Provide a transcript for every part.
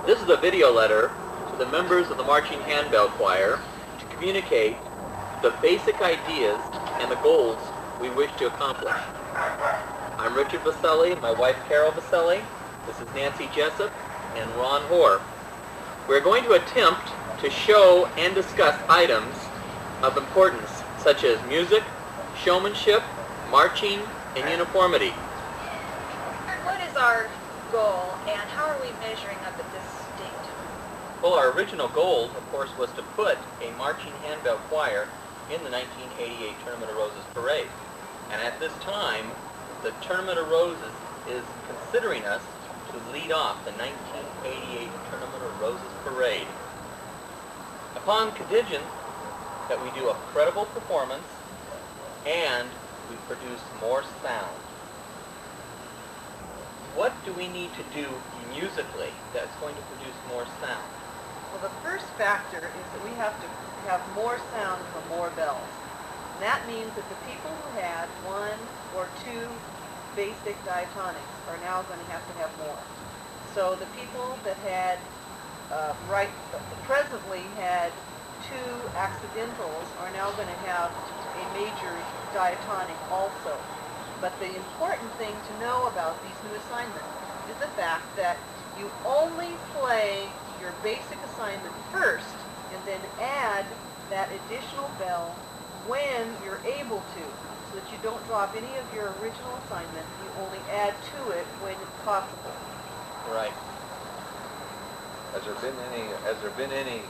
This is a video letter to the members of the Marching Handbell Choir to communicate the basic ideas and the goals we wish to accomplish. I'm Richard Vaselli, my wife Carol Vaselli. This is Nancy Jessup and Ron Hoare. We're going to attempt to show and discuss items of importance such as music, showmanship, marching, and uniformity. What is our goal and how are we measuring up at this state? Well, our original goal, of course, was to put a marching handbell choir in the 1988 Tournament of Roses Parade. And at this time, the Tournament of Roses is considering us to lead off the 1988 Tournament of Roses Parade. Upon contingent that we do a credible performance and we produce more sound. What do we need to do musically that's going to produce more sound? Well, the first factor is that we have to have more sound for more bells. And that means that the people who had one or two basic diatonics are now going to have more. So the people that had presently had two accidentals are now going to have a major diatonic also. But the important thing to know about these new assignments is the fact that you only play your basic assignment first and then add that additional bell when you're able to, so that you don't drop any of your original assignment. You only add to it when it's possible. Right. Has there been any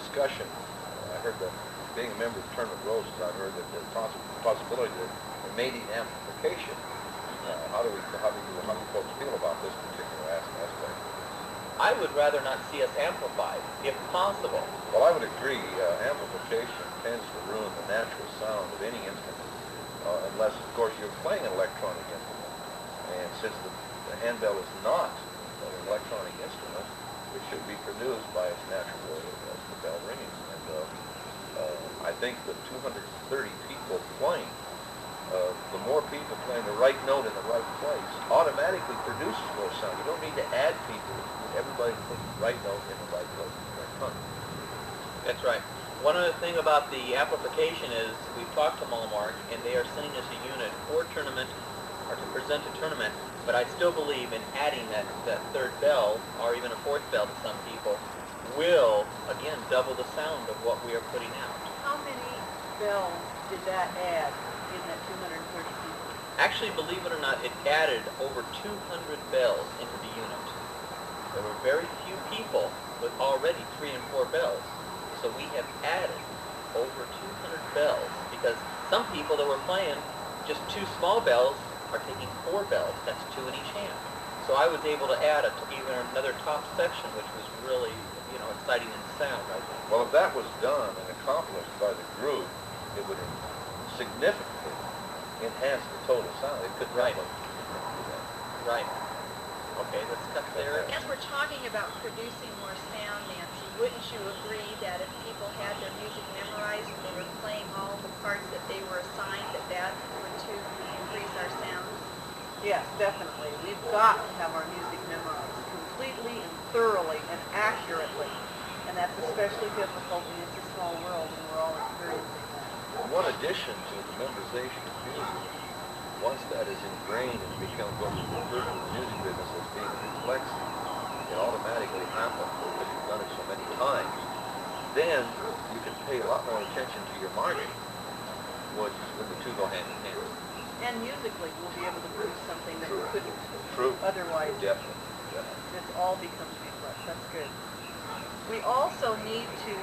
discussion? I heard that being a member of the Tournament of Roses, I heard that the possibility that there may need amplification. How do folks feel about this particular aspect? I would rather not see us amplified, if possible. Well, I would agree. Amplification tends to ruin the natural sound of any instrument, unless, of course, you're playing an electronic instrument. And since the handbell is not an electronic instrument, it should be produced by its natural way as the bell ringing. And I think the 230 people playing, the more people playing the right note in the right place automatically produces more sound. You don't need to add people. Everybody puts the right note in the right place in the right time. That's right. One other thing about the amplification is we've talked to Malmark, and they are sending us a unit for tournament, or to present a tournament, but I still believe in adding that third bell, or even a fourth bell to some people, will, again, double the sound of what we are putting out. How many bells did that add in that 230 people? Actually, believe it or not, it added over 200 bells into the unit. There were very few people with already 3 and 4 bells. So we have added over 200 bells because some people that were playing just 2 small bells are taking 4 bells. That's 2 in each hand. So I was able to add even another top section, which was really, exciting in sound, I think. Well, if that was done and accomplished by the group, it would significantly enhance the total sound. It could Right. do that. Right. Okay, let's cut there. As we're talking about producing more sound, Nancy, wouldn't you agree that if people had their music memorized and they were playing all the parts that they were assigned, that would too increase our sound? Yes, definitely. We've got to have our music memorized completely and thoroughly and accurately. And that's especially difficult when it's a small world and we're all experiencing that. One addition to the memorization of music, once that is ingrained and becomes what we refer to in the music business as being reflexive, it automatically happens because you've done it so many times. Then you can pay a lot more attention to your marching when the two go hand in hand. And musically, we'll be able to produce something that we couldn't True. otherwise. Definitely. This all becomes reflex. That's good. We also need to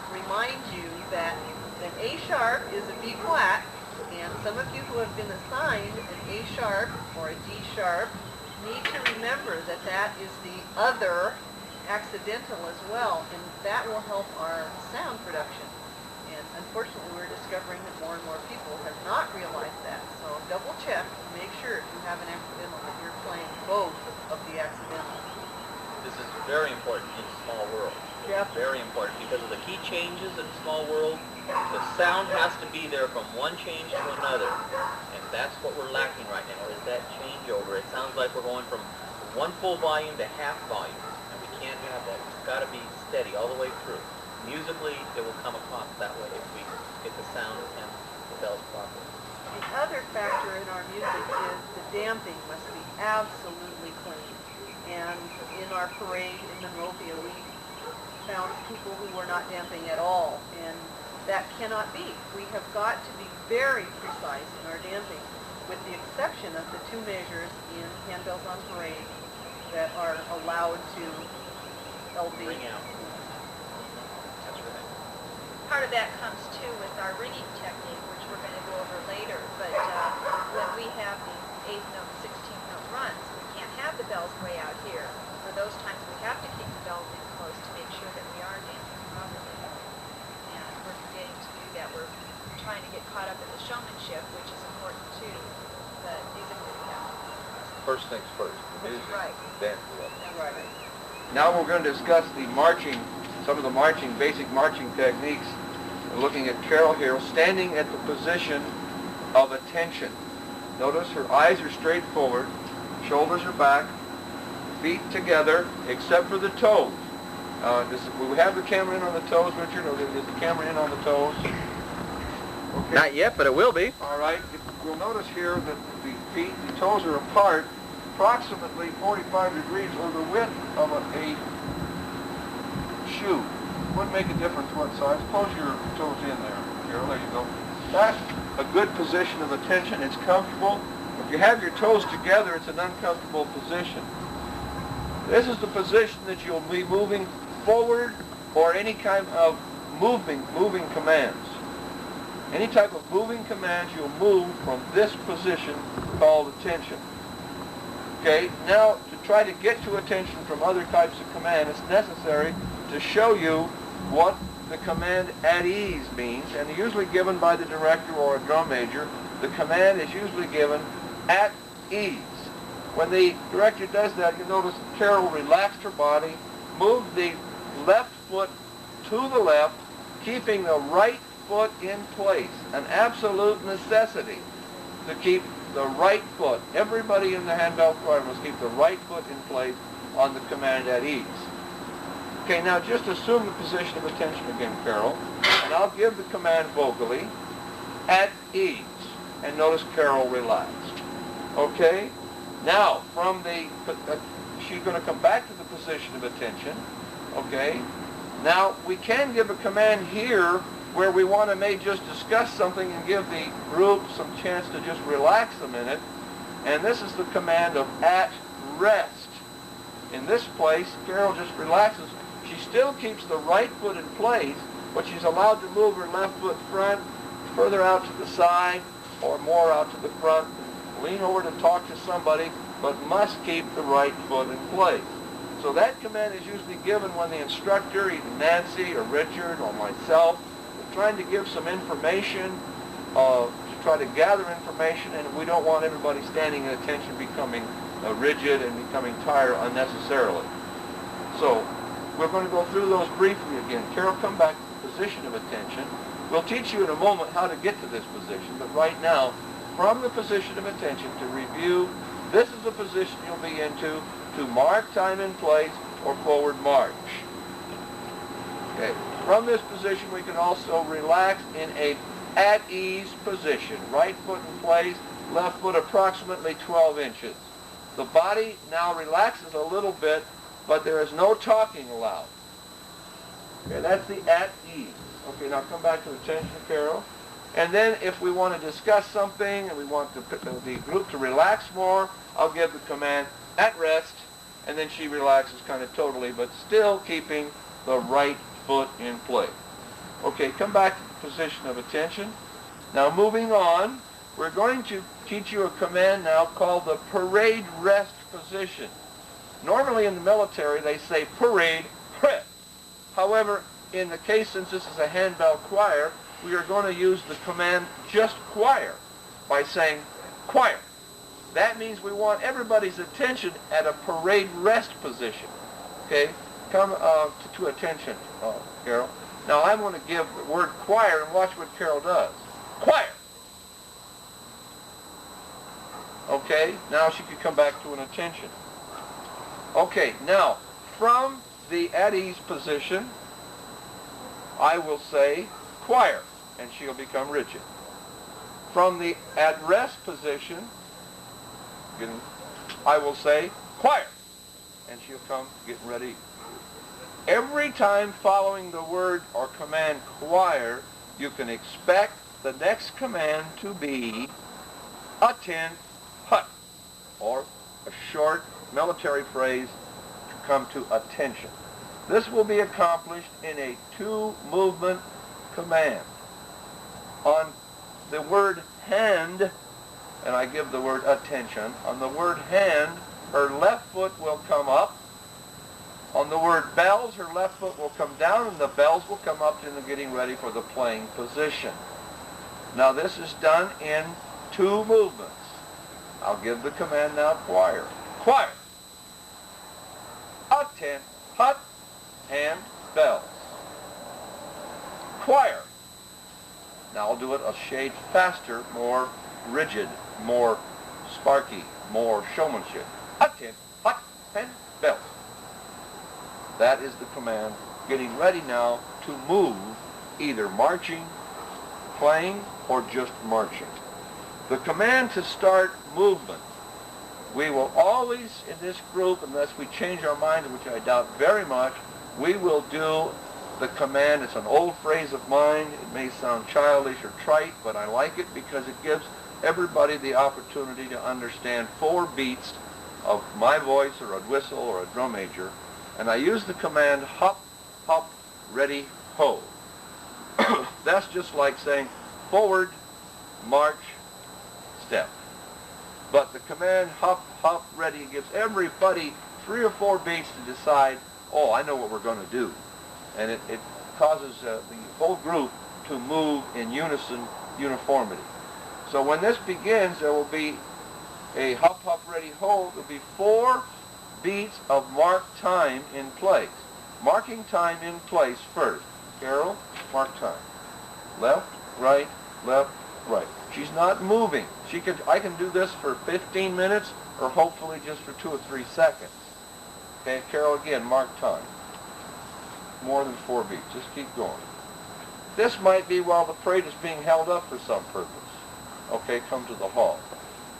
remind you that an A sharp is a B flat, and some of you who have been assigned an A sharp or a D sharp need to remember that that is the other accidental as well, and that will help our sound production. And unfortunately, we're discovering that more and more people have not realized that. So double check, make sure if you have an accidental that you're playing both of the accidentals. This is very important in a small world. Yep. Very important because of the key changes in a small world. The sound has to be there from one change to another. And that's what we're lacking right now, is that changeover. It sounds like we're going from 1 full volume to half volume, and we can't have that. It's got to be steady all the way through. Musically, it will come across that way if we get the sound and the bells properly. The other factor in our music is the damping must be absolutely clean. And in our parade in Monrovia, we found people who were not damping at all, and that cannot be. We have got to be very precise in our damping, with the exception of the 2 measures in Handbells on Parade that are allowed to LB. Ring out. That's right. Part of that comes too with our ringing technique, which we're going to go over later. But when we have these 8th note, 16th note runs, we can't have the bells way out here. For those times, we have to keep the bells in close to make sure that we are dancing properly. And we're forgetting to do that. We're trying to get caught up in the showmanship, which is important too. But musically, we have to. First things first, the music, Right. then the other. That's right. Now we're going to discuss the marching, some of the marching, basic marching techniques. We're looking at Carol here, standing at the position of attention. Notice her eyes are straight forward, shoulders are back, feet together, except for the toes. We have the camera in on the toes, Richard? Or is the camera in on the toes? Okay. Not yet, but it will be. All right. You'll notice here that the feet, the toes are apart, approximately 45 degrees or the width of a shoe. Wouldn't make a difference what size. Close your toes in there, Carol. There you go. That's a good position of attention. It's comfortable. If you have your toes together, it's an uncomfortable position. This is the position that you'll be moving forward or any kind of moving commands. Any type of moving commands, you'll move from this position called attention. Okay, now to try to get to attention from other types of command, it's necessary to show you what the command at ease means, and usually given by the director or a drum major. The command is usually given at ease. When the director does that, you notice Carol relaxed her body, moved the left foot to the left, keeping the right foot in place. An absolute necessity to keep the right foot. Everybody in the Handbell choir must keep the right foot in place on the command at ease. Okay, now just assume the position of attention again, Carol, and I'll give the command vocally, at ease, and notice Carol relaxed. Okay, now from the, she's going to come back to the position of attention. Okay, now we can give a command here where we want to may just discuss something and give the group some chance to just relax a minute, and this is the command of at rest. In this place, Carol just relaxes. She still keeps the right foot in place, but she's allowed to move her left foot front, further out to the side, or more out to the front, lean over to talk to somebody, but must keep the right foot in place. So that command is usually given when the instructor, either Nancy or Richard or myself, are trying to give some information, to try to gather information, and we don't want everybody standing at attention becoming rigid and becoming tired unnecessarily. So we're going to go through those briefly again. Carol, come back to the position of attention. We'll teach you in a moment how to get to this position, but right now, from the position of attention, to review, this is the position you'll be into to mark time in place or forward march. Okay. From this position, we can also relax in a at ease position. Right foot in place, left foot approximately 12 inches. The body now relaxes a little bit, but there is no talking allowed. Okay, that's the at ease. Okay, now come back to attention, Carol. And then if we want to discuss something and we want the group to relax more, I'll give the command at rest, and then she relaxes kind of totally, but still keeping the right foot in place. Okay, come back to the position of attention. Now moving on, we're going to teach you a command now called the parade rest position. Normally in the military they say parade rest. However, in the case, since this is a handbell choir, we are going to use the command just choir by saying choir. That means we want everybody's attention at a parade rest position. Okay, come to attention, Carol. Now I'm going to give the word choir and watch what Carol does. Choir. Okay, now she can come back to an attention. Okay, now, from the at ease position, I will say choir, and she'll become rigid. From the at rest position, I will say choir, and she'll come getting ready. Every time following the word or command choir, you can expect the next command to be attend hut, or a short military phrase to come to attention. This will be accomplished in a two-movement command. On the word hand, and I give the word attention, on the word hand, her left foot will come up. On the word bells, her left foot will come down, and the bells will come up in the getting ready for the playing position. Now this is done in two movements. I'll give the command now, choir. Choir. Attend, hut, hand, bells. Choir. Now I'll do it a shade faster, more rigid, more sparky, more showmanship. Attend, hut, hand, bells. That is the command, getting ready now to move, either marching, playing, or just marching. The command to start movement. We will always, in this group, unless we change our mind, which I doubt very much, we will do the command. It's an old phrase of mine. It may sound childish or trite, but I like it because it gives everybody the opportunity to understand 4 beats of my voice or a whistle or a drum major. And I use the command hop, hop, ready, ho. That's just like saying forward, march, step. But the command hop, hop, ready gives everybody 3 or 4 beats to decide, oh, I know what we're going to do. And it causes the whole group to move in unison, uniformity. So when this begins, there will be a hop, hop, ready, ho. There will be 4 beats of marked time in place. Marking time in place first. Carol, mark time. Left, right, left, right. She's not moving. I can do this for 15 minutes or hopefully just for 2 or 3 seconds. Okay, Carol, again, mark time. More than 4 beats. Just keep going. This might be while the parade is being held up for some purpose. Okay, come to the hall.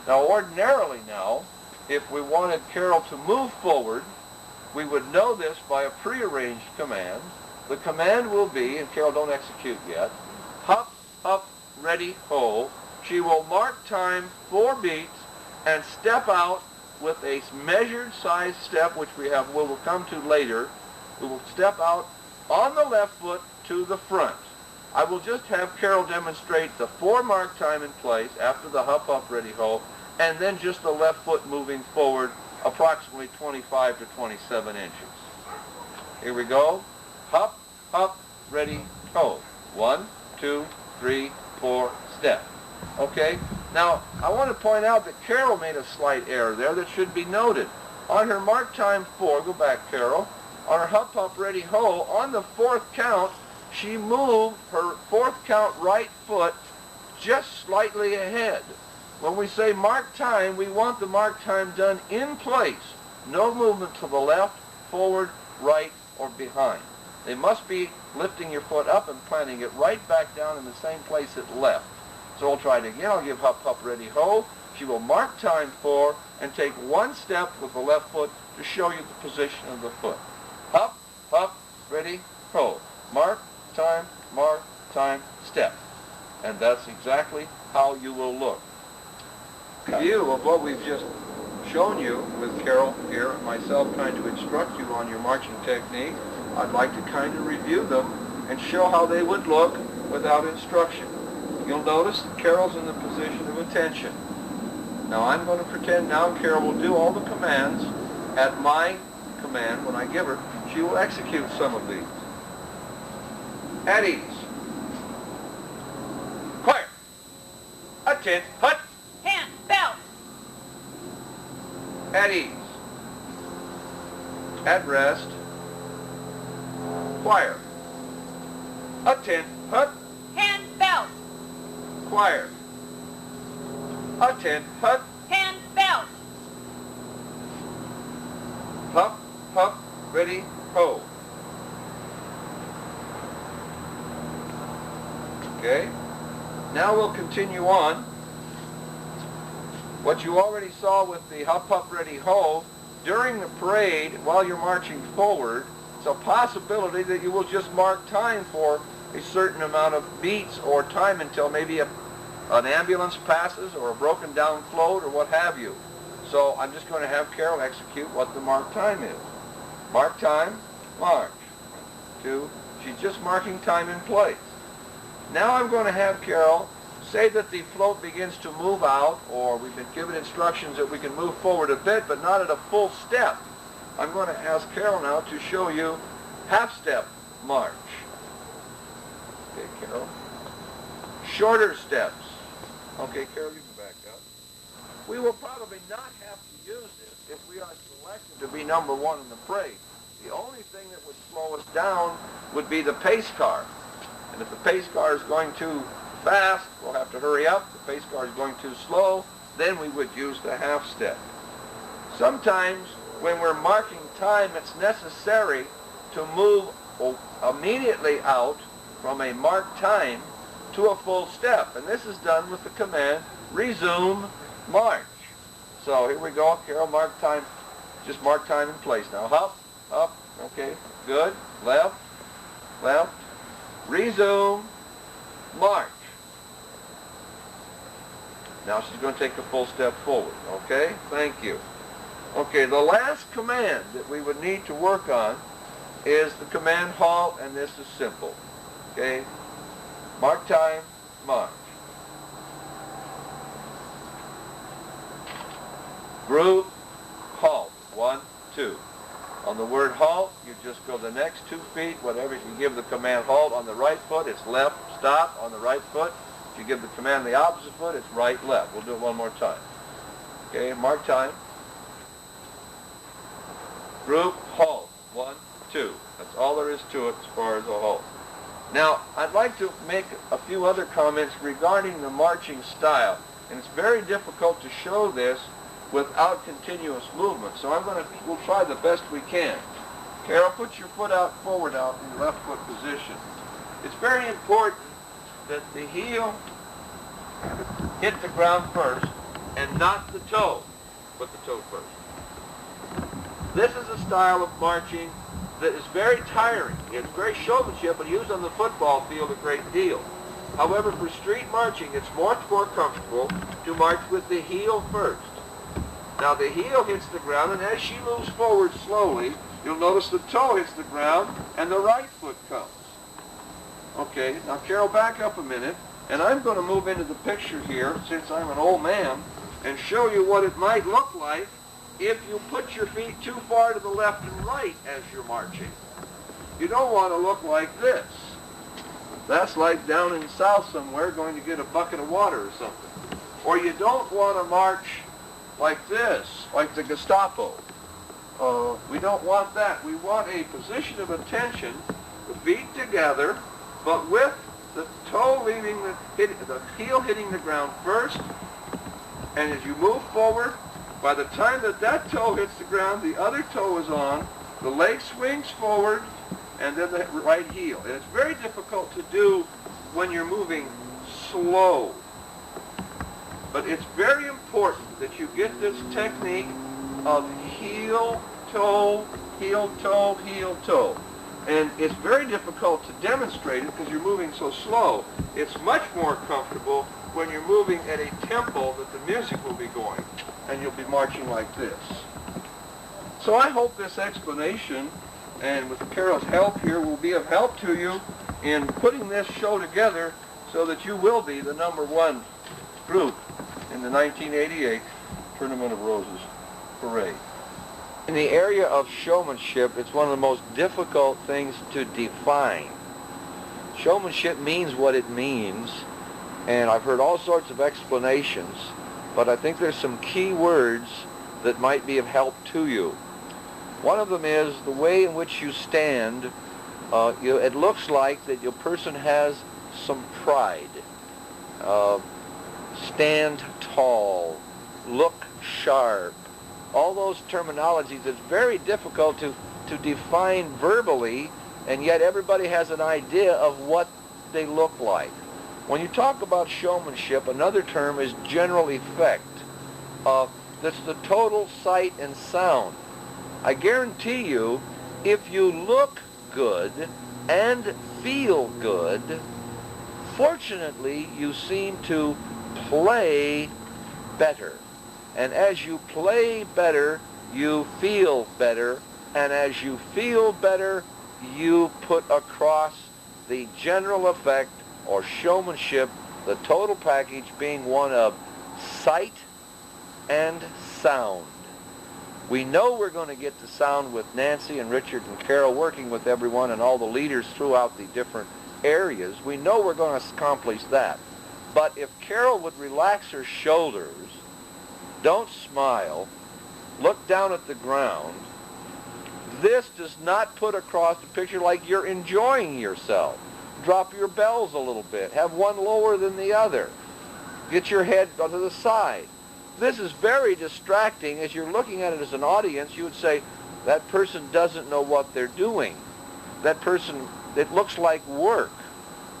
Now, ordinarily now, if we wanted Carol to move forward, we would know this by a prearranged command. The command will be, and Carol, don't execute yet, hop, hop, ready, ho. She will mark time 4 beats and step out with a measured size step, which we will come to later. We will step out on the left foot to the front. I will just have Carol demonstrate the 4 mark time in place after the hop, hop, ready, ho, and then just the left foot moving forward approximately 25 to 27 inches. Here we go. Hop, hop, ready, ho. 1, 2, 3, 4, step. Okay? Now, I want to point out that Carol made a slight error there that should be noted. On her mark time 4, go back, Carol, on her hop, hop, ready, ho, on the 4th count, she moved her 4th count right foot just slightly ahead. When we say mark time, we want the mark time done in place. No movement to the left, forward, right, or behind. They must be lifting your foot up and planting it right back down in the same place it left. So we'll try it again. I'll give hop, hop, ready, ho. She will mark time 4 and take 1 step with the left foot to show you the position of the foot. Hop, hop, ready, ho. Mark, time, step. And that's exactly how you will look. View of what we've just shown you with Carol here and myself trying to instruct you on your marching technique, I'd like to kind of review them and show how they would look without instruction. You'll notice that Carol's in the position of attention. Now I'm going to pretend now Carol will do all the commands at my command when I give her. She will execute some of these. At ease. Choir. Attend. Hut. Hand, bell. At ease. At rest. Choir. Attend. Hut. Hand, bell. Choir. Attend. Hut. Hand, bell. Hop. pup, ready, ho. Okay? Now we'll continue on. What you already saw with the hup, hup, ready, ho, during the parade, while you're marching forward, it's a possibility that you will just mark time for a certain amount of beats or time until maybe an ambulance passes or a broken down float or what have you. So I'm just going to have Carol execute what the mark time is. Mark time, march. 2, she's just marking time in place. Now I'm going to have Carol say that the float begins to move out, or we've been given instructions that we can move forward a bit, but not at a full step. I'm going to ask Carol now to show you half-step march. Okay, Carol. Shorter steps. Okay, Carol, you can back up. We will probably not have to use this if we are selected to be number 1 in the parade. The only thing that would slow us down would be the pace car. And if the pace car is going too fast, we'll have to hurry up. If the pace car is going too slow, then we would use the half step. Sometimes when we're marking time, it's necessary to move immediately out from a marked time to a full step. And this is done with the command, resume march. So here we go, Carol, mark time, just mark time in place. Now hop, up, okay, good, left, left, resume, march. Now she's going to take a full step forward, okay? Thank you. Okay, the last command that we would need to work on is the command halt, and this is simple, okay? Mark time, march. Group, halt, 1, 2. On the word halt, you just go the next 2 feet, whatever. If you give the command halt on the right foot, it's left, stop on the right foot. If you give the command the opposite foot, it's right, left. We'll do it one more time. Okay, mark time. Group, halt, 1, 2. That's all there is to it as far as a halt. Now, I'd like to make a few other comments regarding the marching style. And it's very difficult to show this without continuous movement. So we'll try the best we can. Carol, put your foot out forward out in the left foot position. It's very important that the heel hit the ground first and not the toe. Put the toe first. This is a style of marching that is very tiring. It's very showmanship, but used on the football field a great deal. However, for street marching, it's much more comfortable to march with the heel first. Now the heel hits the ground, and as she moves forward slowly, you'll notice the toe hits the ground, and the right foot comes. Okay, now Carol, back up a minute, and I'm going to move into the picture here, since I'm an old man, and show you what it might look like if you put your feet too far to the left and right as you're marching. You don't want to look like this. That's like down in South somewhere going to get a bucket of water or something. Or you don't want to march like this, like the Gestapo. We don't want that. We want a position of attention, the feet together, but with the toe leaving the heel hitting the ground first. And as you move forward, by the time that toe hits the ground, the other toe is on, the leg swings forward, and then the right heel. And it's very difficult to do when you're moving slow. But it's very important that you get this technique of heel, toe, heel, toe, heel, toe. And it's very difficult to demonstrate it because you're moving so slow. It's much more comfortable when you're moving at a tempo that the music will be going, and you'll be marching like this. So I hope this explanation, and with Carol's help here, will be of help to you in putting this show together so that you will be the #1 group in the 1988 Tournament of Roses parade. In the area of showmanship, it's one of the most difficult things to define. Showmanship means what it means, and I've heard all sorts of explanations, but I think there's some key words that might be of help to you. One of them is the way in which you stand. It looks like that your person has some pride. Stand tall, look sharp, all those terminologies. It's very difficult to define verbally, and yet everybody has an idea of what they look like. When you talk about showmanship, another term is general effect. That's the total sight and sound. I guarantee you, if you look good and feel good, fortunately, you seem to play better. And as you play better, you feel better. And as you feel better, you put across the general effect or showmanship, the total package being one of sight and sound. We know we're going to get the sound with Nancy and Richard and Carol working with everyone and all the leaders throughout the different areas. We know we're going to accomplish that. But if Carol would relax her shoulders, don't smile, look down at the ground, this does not put across the picture like you're enjoying yourself. Drop your bells a little bit. Have one lower than the other. Get your head to the side. This is very distracting. As you're looking at it as an audience, you would say, that person doesn't know what they're doing. That person, it looks like work.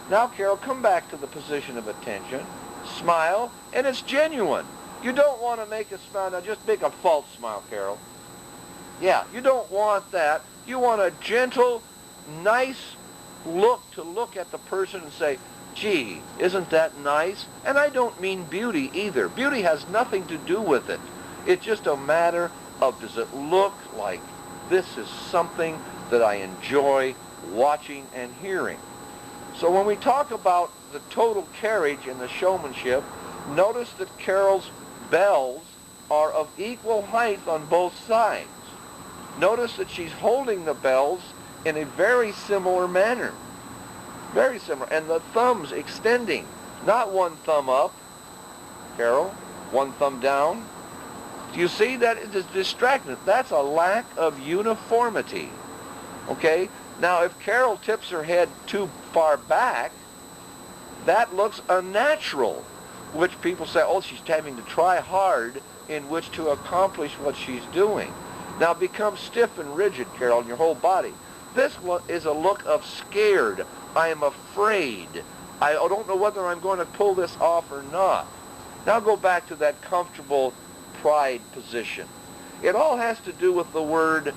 Now, Carol, come back to the position of attention. Smile, and it's genuine. You don't want to make a smile. Now, just make a false smile, Carol. Yeah, you don't want that. You want a gentle, nice look to look at the person and say, gee, isn't that nice? And I don't mean beauty either. Beauty has nothing to do with it. It's just a matter of, does it look like this is something that I enjoy watching and hearing? So when we talk about the total carriage and the showmanship, notice that Carol's bells are of equal height on both sides. Notice that she's holding the bells in a very similar manner. Very similar. And the thumbs extending. Not one thumb up, Carol. One thumb down. Do you see that? It is distracting. That's a lack of uniformity. Okay? Now, if Carol tips her head too far back, that looks unnatural, which people say, oh, she's having to try hard in which to accomplish what she's doing. Now, become stiff and rigid, Carol, in your whole body. This is a look of scared. I am afraid. I don't know whether I'm going to pull this off or not. Now go back to that comfortable pride position. It all has to do with the word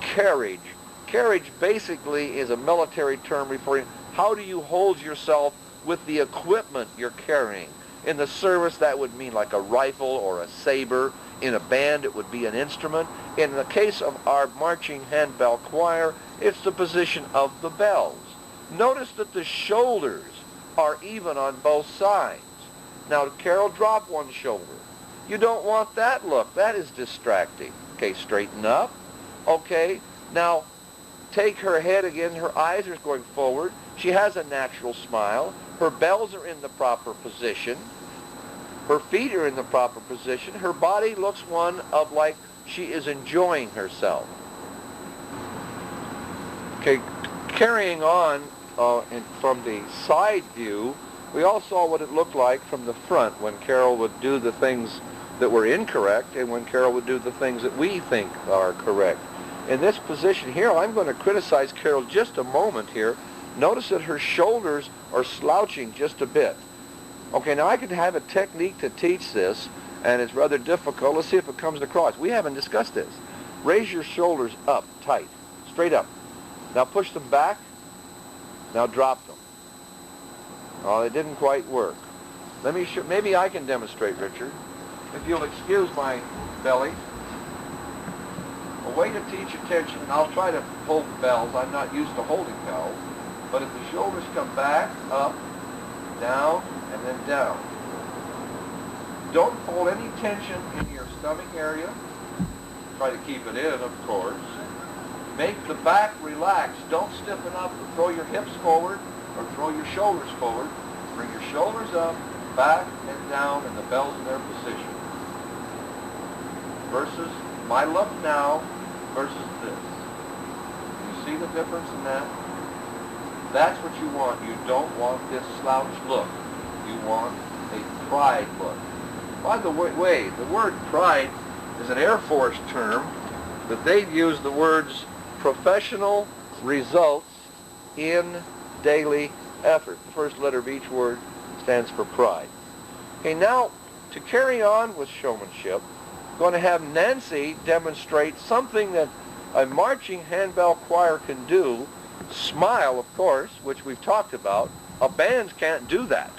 carriage. Carriage basically is a military term referring to how do you hold yourself with the equipment you're carrying. In the service, that would mean like a rifle or a saber. In a band, it would be an instrument. In the case of our marching handbell choir, it's the position of the bells. Notice that the shoulders are even on both sides. Now, Carol, drop one shoulder. You don't want that look. That is distracting. Okay, straighten up. Okay, now take her head again. Her eyes are going forward. She has a natural smile. Her bells are in the proper position. Her feet are in the proper position. Her body looks one of like she is enjoying herself. Okay, carrying on from the side view, we all saw what it looked like from the front when Carol would do the things that were incorrect and when Carol would do the things that we think are correct. In this position here, I'm going to criticize Carol just a moment here. Notice that her shoulders are slouching just a bit. Okay, now I could have a technique to teach this, and it's rather difficult. Let's see if it comes across. We haven't discussed this. Raise your shoulders up, tight, straight up. Now push them back. Now drop them. Oh, it didn't quite work. Let me show, maybe I can demonstrate, Richard. If you'll excuse my belly. A way to teach attention, and I'll try to hold the bells. I'm not used to holding bells. But if the shoulders come back, up, down, and then down. Don't hold any tension in your stomach area. Try to keep it in, of course. Make the back relax. Don't stiffen up. Throw your hips forward or throw your shoulders forward. Bring your shoulders up, back, and down, and the bells in their position. Versus my look now versus this. You see the difference in that? That's what you want. You don't want this slouch look. You want a pride look. By the way, the word pride is an Air Force term that they've used the words professional results in daily effort. The first letter of each word stands for pride. Okay, now to carry on with showmanship, I'm going to have Nancy demonstrate something that a marching handbell choir can do. Smile, of course, which we've talked about. A band can't do that.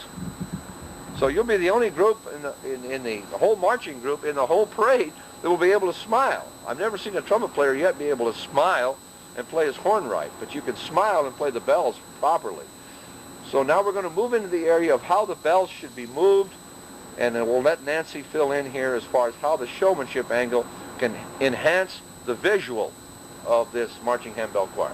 So you'll be the only group in the whole marching group in the whole parade that will be able to smile. I've never seen a trumpet player yet be able to smile and play his horn right, but you can smile and play the bells properly. So now we're going to move into the area of how the bells should be moved, and then we'll let Nancy fill in here as far as how the showmanship angle can enhance the visual of this marching handbell choir.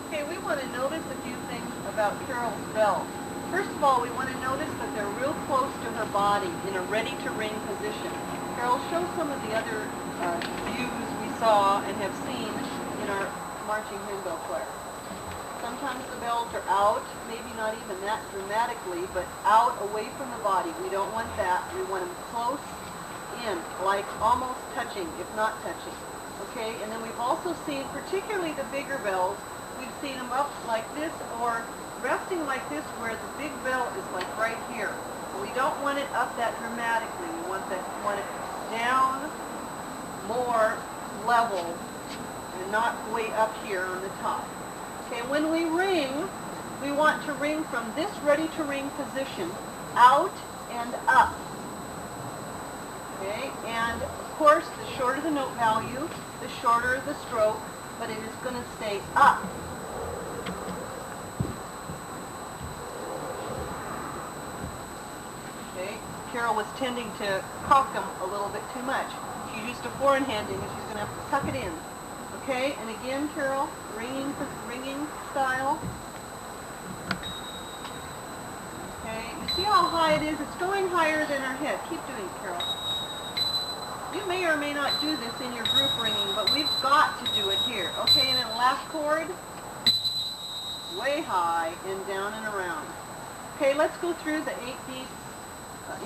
Okay, we want to notice a few things about Carol's bells. First of all, we want to notice that they're real close to her body in a ready-to-ring position. Carol, show some of the other views we saw and have seen in our marching handbell choir. Sometimes the bells are out, maybe not even that dramatically, but out away from the body. We don't want that. We want them close in, like almost touching, if not touching. Okay, and then we've also seen, particularly the bigger bells, we've seen them up like this or resting like this where the big bell is like right here. So we don't want it up that dramatically. We want it down more level and not way up here on the top. Okay, when we ring, we want to ring from this ready-to-ring position out and up. Okay, and of course, the shorter the note value, the shorter the stroke, but it is going to stay up. Okay, Carol was tending to cock them a little bit too much. She's used to foreign handing, and she's going to have to tuck it in. Okay, and again, Carol, ringing style. Okay, you see how high it is? It's going higher than her head. Keep doing it, Carol. You may or may not do this in your group ringing, but we've got to do it here. Okay, and then last chord, way high and down and around. Okay, let's go through the 8 beats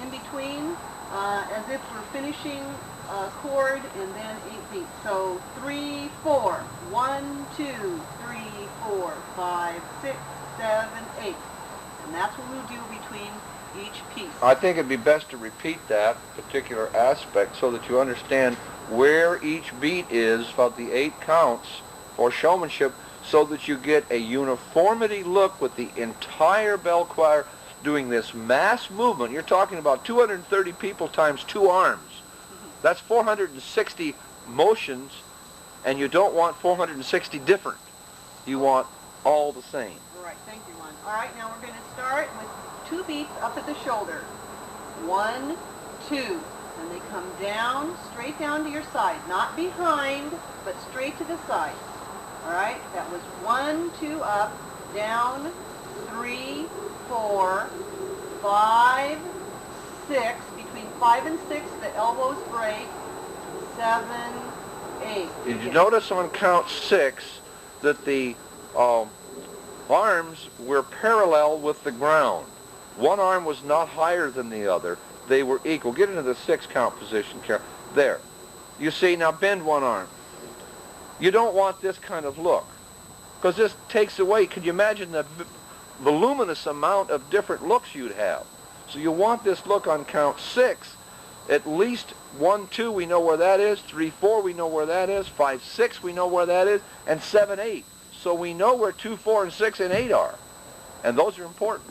in between as if we're finishing a chord and then 8 beats. So 3, 4, 1, 2, 3, 4, 5, 6, 7, 8. And that's what we'll do between each piece. I think it'd be best to repeat that particular aspect so that you understand where each beat is about the 8 counts for showmanship, so that you get a uniformity look with the entire bell choir doing this mass movement. You're talking about 230 people times 2 arms. That's 460 motions, and you don't want 460 different. You want all the same. All right, thank you, Lon. All right, now we're going to start with 2 beats up at the shoulder. 1, 2. And they come down, straight down to your side. Not behind, but straight to the side. All right, that was 1, 2 up, down, 3, 4, 5, 6. Between 5 and 6, the elbows break. 7, 8. Did you notice on count 6 that the arms were parallel with the ground? One arm was not higher than the other. They were equal. Get into the 6 count position, Carol. There. You see, now bend one arm. You don't want this kind of look, because this takes away. Can you imagine the voluminous amount of different looks you'd have? So you want this look on count 6. At least 1, 2, we know where that is. 3, 4, we know where that is. 5, 6, we know where that is. And 7, 8. So we know where 2, 4, and 6, and 8 are. And those are important.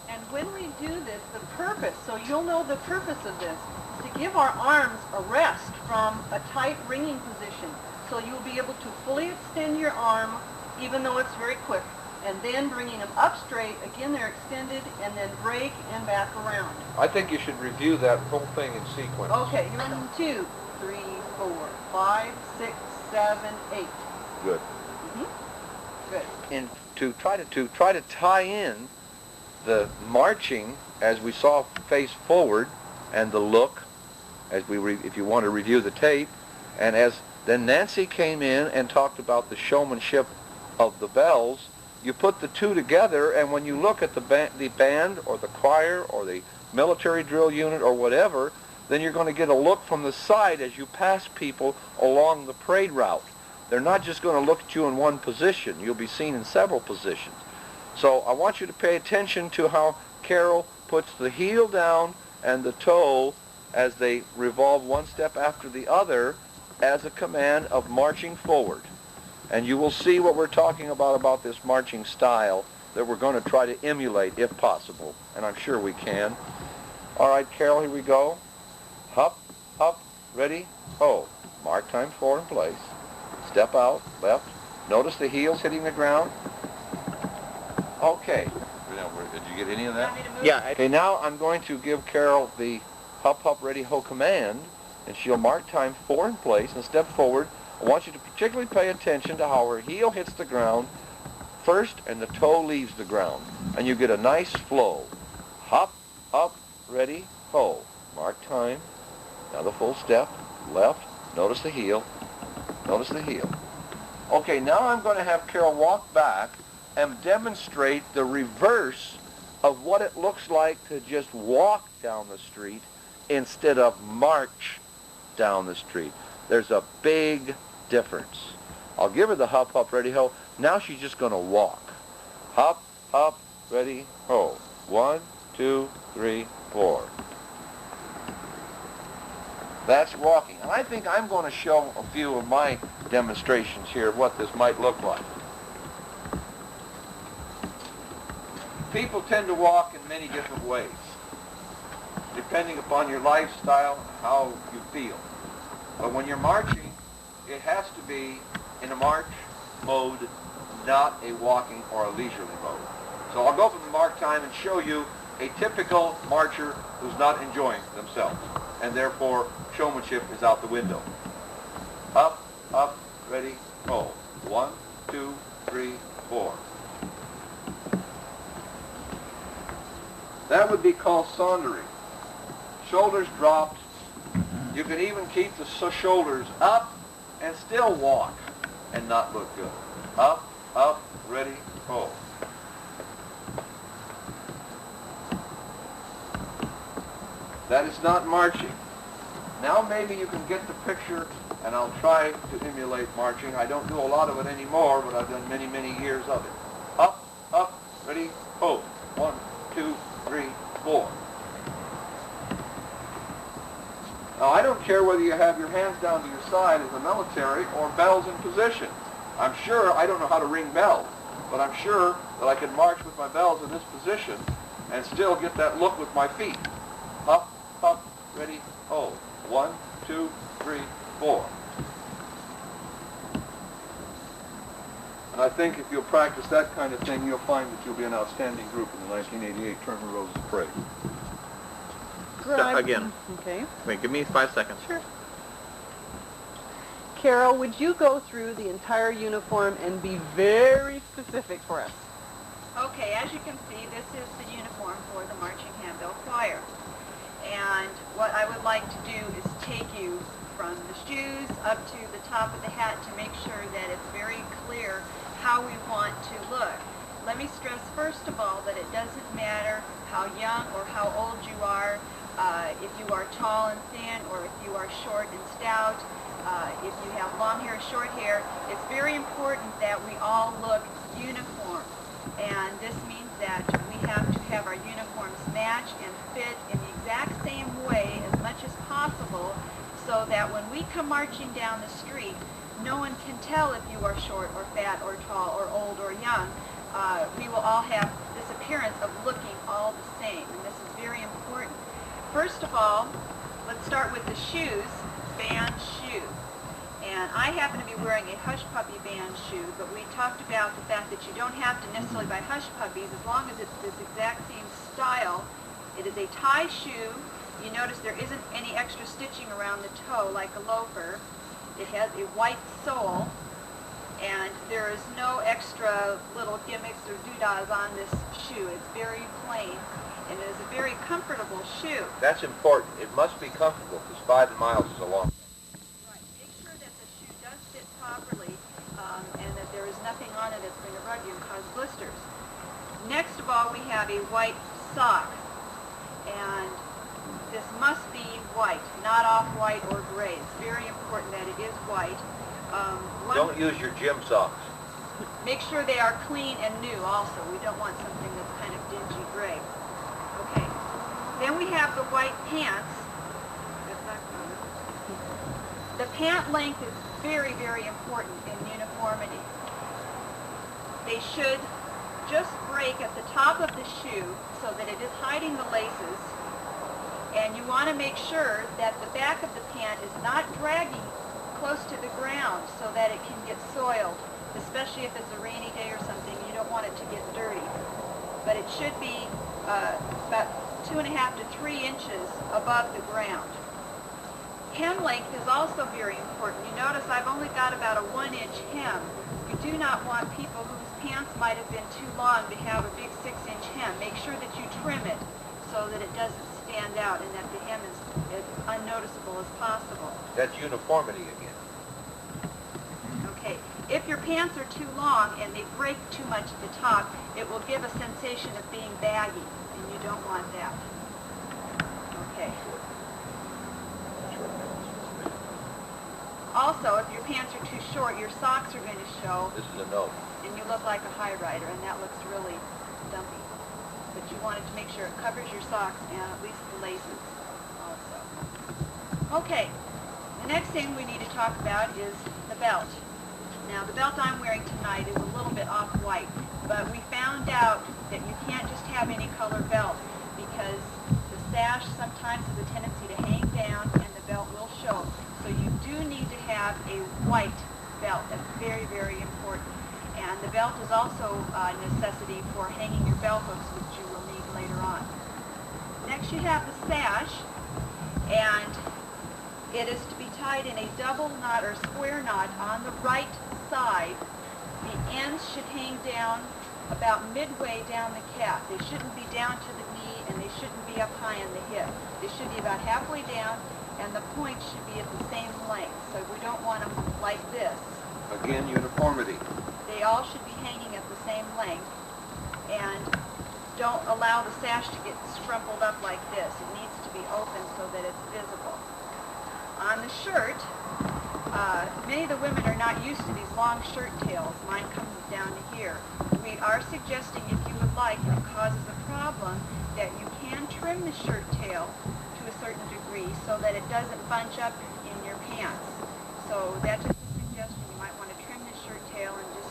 And when we do this, the purpose, so you'll know the purpose of this, to give our arms a rest from a tight ringing position. So you'll be able to fully extend your arm, even though it's very quick. And then bringing them up straight, again they're extended, and then break and back around. I think you should review that whole thing in sequence. Okay, 1, 2, 3, 4, 5, 6, 7, 8. Good. Good. And to try to tie in the marching, as we saw face forward, and the look, as if you want to review the tape, and as then Nancy came in and talked about the showmanship of the bells. You put the two together, and when you look at the band or the choir or the military drill unit or whatever, then you're going to get a look from the side as you pass people along the parade route. They're not just going to look at you in one position. You'll be seen in several positions. So I want you to pay attention to how Carol puts the heel down and the toe as they revolve one step after the other as a command of marching forward. And you will see what we're talking about this marching style that we're going to try to emulate if possible. And I'm sure we can. All right, Carol, here we go. Hop, up, ready, ho. Mark time forward in place. Step out, left. Notice the heels hitting the ground. Okay. Did you get any of that? Yeah. Okay, now I'm going to give Carol the hop, hop, ready, ho command, and she'll mark time 4 in place and step forward. I want you to particularly pay attention to how her heel hits the ground first and the toe leaves the ground. And you get a nice flow. Hop, up, ready, ho. Mark time. Now the full step. Left. Notice the heel. Notice the heel. Okay, now I'm going to have Carol walk back and demonstrate the reverse of what it looks like to just walk down the street instead of march down the street. There's a big difference. I'll give her the hop, hop, ready, ho. Now she's just going to walk. Hop, hop, ready, ho. 1, 2, 3, 4. That's walking. And I think I'm going to show a few of my demonstrations here of what this might look like. People tend to walk in many different ways, depending upon your lifestyle and how you feel. But when you're marching, it has to be in a march mode, not a walking or a leisurely mode. So I'll go from the mark time and show you a typical marcher who's not enjoying themselves, and therefore showmanship is out the window. Up, up, ready, ho. 1, 2, 3, 4. That would be called saundering. Shoulders dropped. You can even keep the shoulders up and still walk and not look good. Up, up, ready, ho. That is not marching. Now maybe you can get the picture, and I'll try to emulate marching. I don't do a lot of it anymore, but I've done many, many years of it. Up, up, ready, ho. 1, 2, 3, 4. Now I don't care whether you have your hands down to your side as a military or bells in position. I'm sure, I don't know how to ring bells, but I'm sure that I can march with my bells in this position and still get that look with my feet. Up, up, ready, ho. 1, 2, 3, 4. And I think if you'll practice that kind of thing, you'll find that you'll be an outstanding group in the 1988 Tournament of Roses Parade. Again. Okay. Wait, give me 5 seconds. Sure. Carol, would you go through the entire uniform and be very specific for us? Okay, as you can see, this is the uniform for the Marching Handbell Choir. And what I would like to do is take you from the shoes up to the top of the hat to make sure that it's very clear how we want to look. Let me stress first of all that it doesn't matter how young or how old you are, if you are tall and thin or if you are short and stout, if you have long hair, short hair. It's very important that we all look uniform. And this means that we have to have our uniforms match and fit in the exact same way as much as possible so that when we come marching down the street, no one can tell if you are short or fat or tall or old or young. We will all have this appearance of looking all the same, and this is very important. First of all, let's start with the shoes, band shoe. And I happen to be wearing a Hush Puppy band shoe, but we talked about the fact that you don't have to necessarily buy Hush Puppies as long as it's this exact same style. It is a tie shoe. You notice there isn't any extra stitching around the toe like a loafer. It has a white sole, and there is no extra little gimmicks or doodahs on this shoe. It's very plain, and it is a very comfortable shoe. That's important. It must be comfortable because 5 miles is a long time. Properly, and that there is nothing on it that's going to rub you and cause blisters. Next of all, we have a white sock, and This must be white, not off-white or gray. It's very important that it is white. Don't use your gym socks. Make sure they are clean and new also. We don't want something that's kind of dingy gray. Okay. Then we have the white pants. The pant length is very, very important in uniformity. They should just break at the top of the shoe so that it is hiding the laces. And you want to make sure that the back of the pant is not dragging close to the ground so that it can get soiled, especially if it's a rainy day or something. You don't want it to get dirty. But it should be about 2.5 to 3 inches above the ground. Hem length is also very important. You notice I've only got about a 1-inch hem. You do not want people whose pants might have been too long to have a big 6-inch hem. Make sure that you trim it so that it doesn't stand out and that the hem is as unnoticeable as possible. That's uniformity again. Okay. If your pants are too long and they break too much at the top, it will give a sensation of being baggy, and you don't want that. Okay. Also, if your pants are too short, your socks are going to show, This is a no. and you look like a high rider, and that looks really dumpy. But you wanted to make sure it covers your socks and at least the laces also. Okay, the next thing we need to talk about is the belt. Now, the belt I'm wearing tonight is a little bit off-white, but we found out that you can't just have any color belt because the sash sometimes has a tendency to hang down and the belt will show. So you do need to have a white belt. That's very, very important. And the belt is also a necessity for hanging your bell hooks, which you will need later on. Next you have the sash, and it is to be tied in a double knot or square knot on the right side. The ends should hang down about midway down the calf. They shouldn't be down to the knee, and they shouldn't be up high on the hip. They should be about halfway down, and the points should be at the same length. So we don't want them like this. Again, uniformity. They all should be hanging at the same length, and don't allow the sash to get scrumpled up like this. It needs to be open so that it's visible. On the shirt, many of the women are not used to these long shirt tails. Mine comes down to here. We are suggesting, if you would like, and it causes a problem, that you can trim the shirt tail to a certain degree so that it doesn't bunch up in your pants. So that's just a suggestion. You might want to trim the shirt tail and just,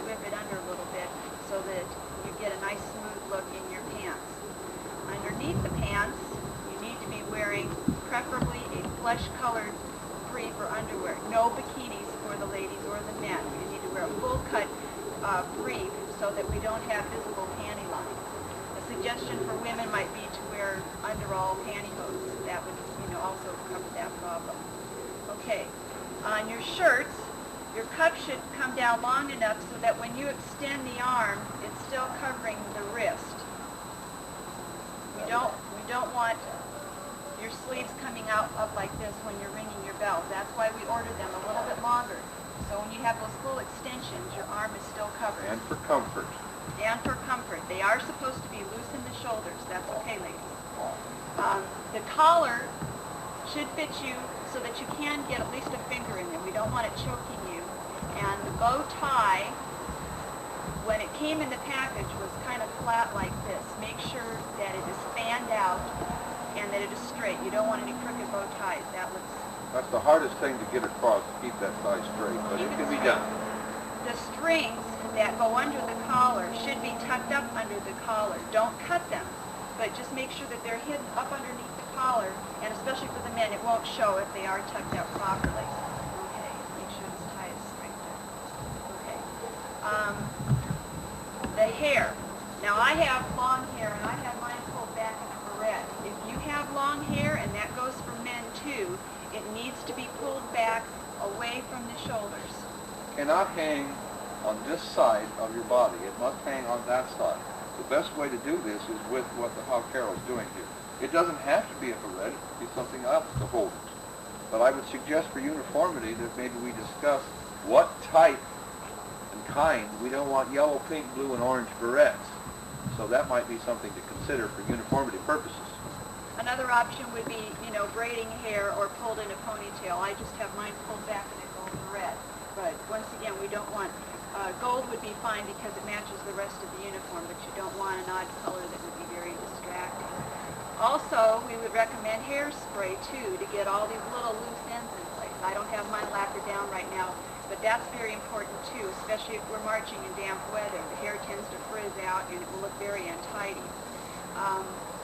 whip it under a little bit so that you get a nice smooth look in your pants. Underneath the pants, you need to be wearing preferably a flesh-colored brief or underwear. No bikinis for the ladies or the men. You need to wear a full-cut brief so that we don't have visible panty lines. A suggestion for women might be to wear underall pantyhose. That would, also cover that problem. Okay, on your shirts, your cuff should come down long enough so that when you extend the arm, it's still covering the wrist. We don't want your sleeves coming out up like this when you're ringing your bell. That's why we ordered them a little bit longer. So when you have those full extensions, your arm is still covered. And for comfort. And for comfort. They are supposed to be loose in the shoulders. That's okay, ladies. The collar should fit you so that you can get at least a finger in there. We don't want it choking you. And the bow tie, when it came in the package, was kind of flat like this. Make sure that it is fanned out and that it is straight. You don't want any crooked bow ties. That's the hardest thing to get across, to keep that tie straight, but it can be done. The strings that go under the collar should be tucked up under the collar. Don't cut them, but just make sure that they're hidden up underneath the collar, and especially for the men, it won't show if they are tucked up properly. Okay, make sure this tie is straight there. Okay. The hair. Now I have long hair, and I have mine pulled back in a barrette. If you have long hair, and that goes for men too, it needs to be pulled back away from the shoulders. Cannot hang on this side of your body. It must hang on that side. The best way to do this is with how Carol's doing here. It doesn't have to be a barrette. It could be something else to hold it. But I would suggest for uniformity that maybe we discuss what type and kind. We don't want yellow, pink, blue, and orange barrettes. So that might be something to consider for uniformity purposes. Another option would be, braiding hair or pulled in a ponytail. I just have mine pulled back in a golden red. But once again, we don't want, gold would be fine because it matches the rest of the uniform, but you don't want an odd color that would be very distracting. Also, we would recommend hairspray too to get all these little loose ends in place. I don't have mine lacquered down right now, but that's very important too, especially if we're marching in damp weather. The hair tends to frizz out and it will look very untidy.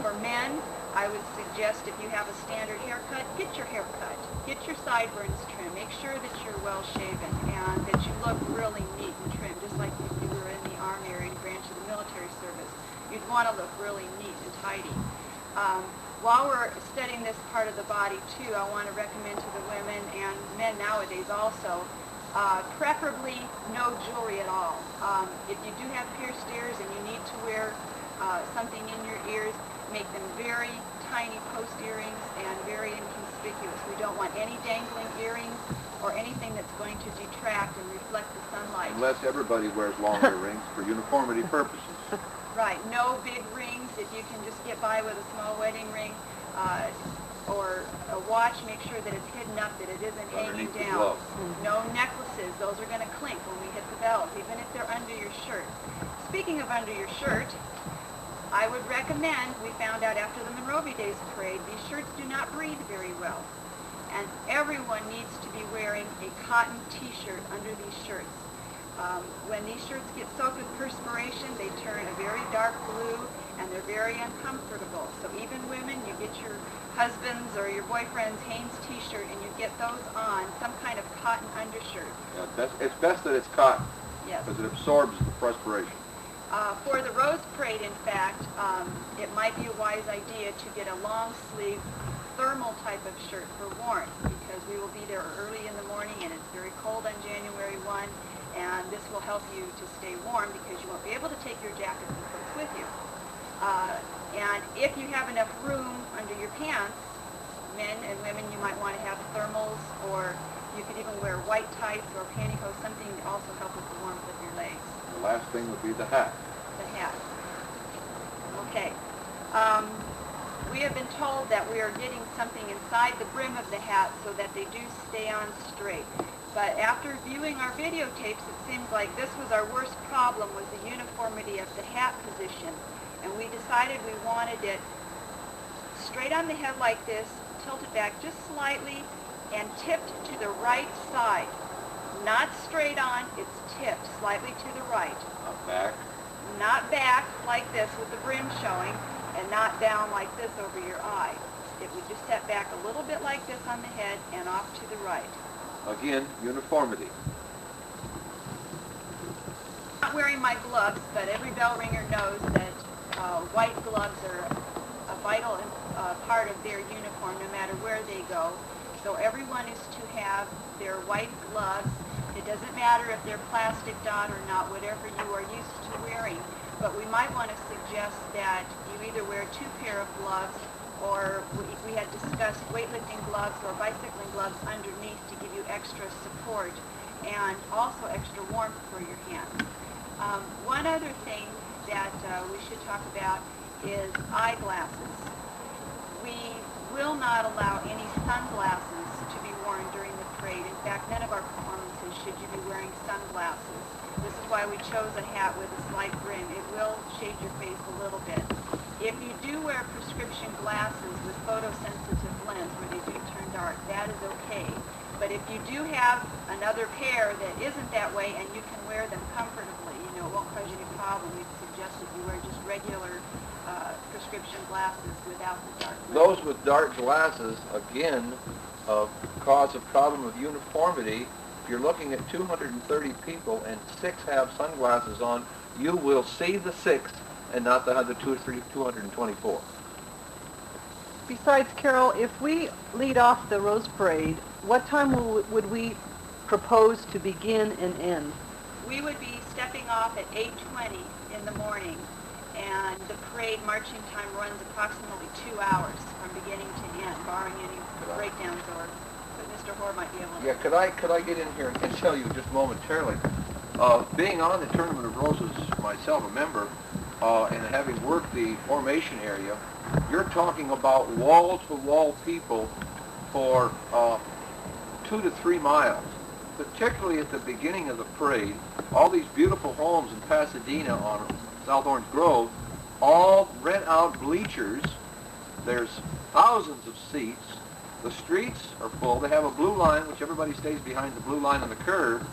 For men, I would suggest if you have a standard haircut, get your hair cut. Get your sideburns trimmed. Make sure that you're well shaven and that you look really neat and trim, just like if you were in the Army or any branch of the military service. You'd want to look really neat and tidy. While we're studying this part of the body too, I want to recommend to the women and men nowadays also, preferably no jewelry at all. If you do have pierced ears and you need to wear something in your ears, make them very tiny post earrings and very inconspicuous. We don't want any dangling earrings or anything that's going to detract and reflect the sunlight. Unless everybody wears long earrings for uniformity purposes. Right, no big rings. If you can just get by with a small wedding ring or a watch, make sure that it's hidden up, that it isn't hanging Underneath the down. glove. No necklaces. Those are going to clink when we hit the belt, even if they're under your shirt. Speaking of under your shirt, I would recommend, we found out after the Monrovia Days parade, these shirts do not breathe very well. And everyone needs to be wearing a cotton t-shirt under these shirts. When these shirts get soaked with perspiration, they turn a very dark blue and they're very uncomfortable. So even women, you get your husband's or your boyfriend's Hanes t-shirt and you get those on, some kind of cotton undershirt. Yeah, it's best that it's cotton. Yes. Because it absorbs the perspiration. For the Rose Parade, in fact, it might be a wise idea to get a long sleeve thermal type of shirt for warmth because we will be there early in the morning and it's very cold on January 1 and this will help you to stay warm because you won't be able to take your jackets and coats with you. And if you have enough room under your pants, men and women, you might want to have thermals or you could even wear white tights or pantyhose, something to also help with the warmth of your legs. The last thing would be the hat. The hat. Okay. We have been told that we are getting something inside the brim of the hat so that they do stay on straight. But after viewing our videotapes, it seems like this was our worst problem, was the uniformity of the hat position. And we decided we wanted it straight on the head like this, tilted back just slightly, and tipped to the right side. Not straight on, it's tipped slightly to the right. Not back. Not back like this with the brim showing, and not down like this over your eye. It would just set back a little bit like this on the head and off to the right. Again, uniformity. I'm not wearing my gloves, but every bell ringer knows that white gloves are a vital part of their uniform no matter where they go. So everyone is to have their white gloves. It doesn't matter if they're plastic dot or not, whatever you are used to wearing. But we might want to suggest that you either wear 2 pair of gloves or we had discussed weightlifting gloves or bicycling gloves underneath to give you extra support and also extra warmth for your hands. One other thing that we should talk about is eyeglasses. We will not allow any sunglasses to be worn during the parade. In fact, none of our performances should you be wearing sunglasses. This is why we chose a hat with a slight brim. It will shade your face a little bit. If you do wear prescription glasses with photosensitive lens where they do turn dark, that is okay. But if you do have another pair that isn't that way and you can wear them comfortably, it won't cause you any problem, we suggest that you wear just regular prescription glasses without the dark lens. Those with dark glasses, again, cause a problem of uniformity. If you're looking at 230 people and 6 have sunglasses on, you will see the 6 and not the other 224. Besides, Carol, if we lead off the Rose Parade, what time would we propose to begin and end? We would be stepping off at 8:20 in the morning, and the parade marching time runs approximately 2 hours from beginning to end, barring any breakdowns or but Mr. Hoare might be able to. Yeah, could I get in here and tell you just momentarily? Being on the Tournament of Roses myself, a member, and having worked the formation area, you're talking about wall-to-wall people for 2 to 3 miles. Particularly at the beginning of the parade, all these beautiful homes in Pasadena on South Orange Grove all rent out bleachers. There's thousands of seats. The streets are full. They have a blue line, which everybody stays behind the blue line on the curve.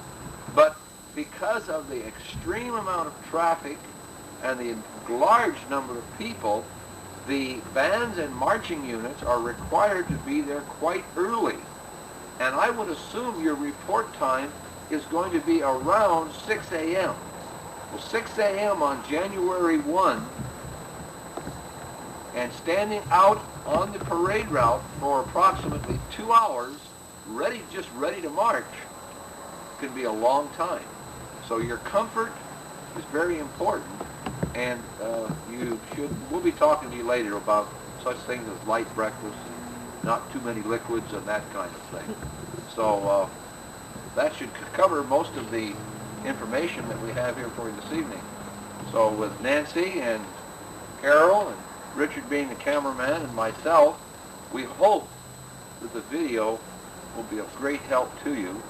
But because of the extreme amount of traffic and the large number of people, the bands and marching units are required to be there quite early. And I would assume your report time is going to be around 6 a.m. Well, 6 a.m. on January 1, and standing out on the parade route for approximately 2 hours, just ready to march, can be a long time. So your comfort is very important, and we'll be talking to you later about such things as light breakfast, not too many liquids, and that kind of thing. So that should cover most of the information that we have here for you this evening. So with Nancy and Carol and Richard being the cameraman and myself, we hope that the video will be of great help to you,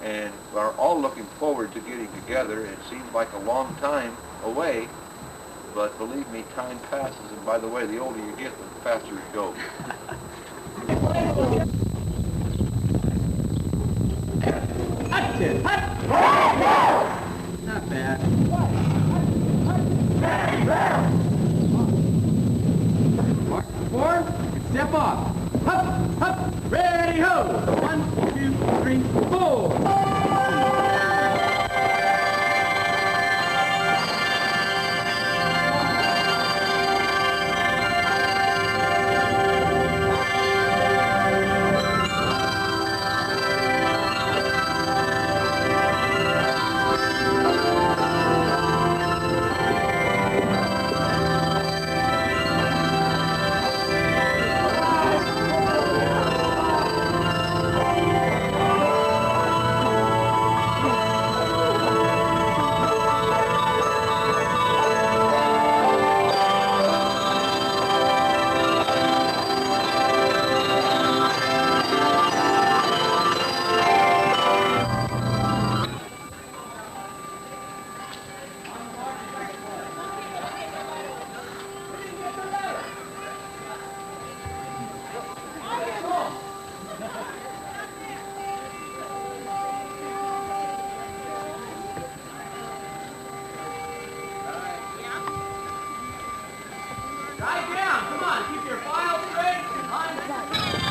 and are all looking forward to getting together. It seems like a long time away, but believe me, time passes, and by the way, the older you get, the faster it goes. Not bad. Mark the 4, and step off. Hup, hup, ready, ho! 1, 2, 3, 4. Drive down, come on, keep your file straight.